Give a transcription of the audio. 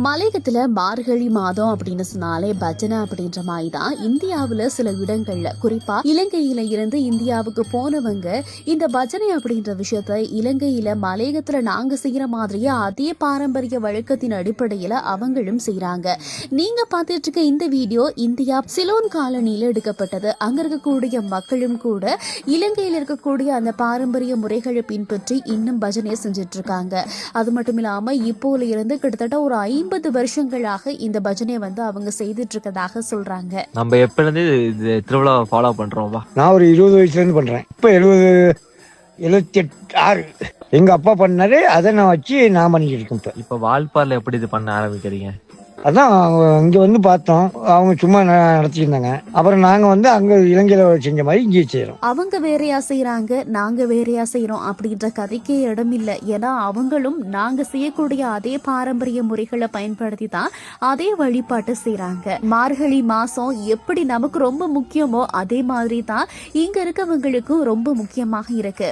மலையகத்துல மார்கழி மாதம் அப்படின்னு சொன்னாலே பஜனை அப்படின்ற மாதிரி தான் இந்தியாவுல சில இடங்கள்ல, குறிப்பா இலங்கையில இருந்து இந்தியாவுக்கு போனவங்க இந்த பஜனை அப்படின்ற விஷயத்த இலங்கையில மலையகத்துல நாங்க செய்யற மாதிரியே அதே பாரம்பரிய வழக்கத்தின் அடிப்படையில அவங்களும் செய்யறாங்க. நீங்க பார்த்துட்டு இருக்க இந்த வீடியோ இந்தியா சிலோன் காலனியில எடுக்கப்பட்டது. அங்க இருக்கக்கூடிய மக்களும் கூட இலங்கையில் இருக்கக்கூடிய அந்த பாரம்பரிய முறைகளை பின்பற்றி இன்னும் பஜனையை செஞ்சிட்டு இருக்காங்க. அது மட்டும் இல்லாம இப்போல இருந்து கிட்டத்தட்ட ஒரு 50 வருஷங்களாக இந்த பஜனையை அவங்க செய்துட்டு இருக்கதாக சொல்றாங்க. நம்ம எப்ப இருந்து இது திருவிழா ஃபாலோ பண்றோம்? நான் ஒரு 20 வயசுல இருந்து பண்றேன். இப்ப 76 எங்க அப்பா பண்ணாரு, அதை நான் வச்சு நான் பண்ணிக்கிட்டு இருக்கேன். இப்ப வால்பாறைல எப்படி இது பண்ண ஆரம்பிக்கிறீங்க? அதான் இங்க வந்து பார்த்தோம், அவங்க சும்மா நடத்திருந்தாங்க. அப்புறம் நாங்க அங்க இலங்கையில செஞ்ச மாதிரி இங்கே செய்யறோம். அவங்க வேறையா செய்யறாங்க, நாங்க வேறையா செய்யறோம் அப்படின்ற கதைக்கே இடம் இல்லை. ஏன்னா அவங்களும் நாங்க செய்யக்கூடிய அதே பாரம்பரிய முறைகளை பயன்படுத்தி தான் அதே வழிபாட்டு செய்யறாங்க. மார்கழி மாசம் எப்படி நமக்கு ரொம்ப முக்கியமோ அதே மாதிரி தான் இங்க இருக்கவங்களுக்கும் ரொம்ப முக்கியமாக இருக்கு.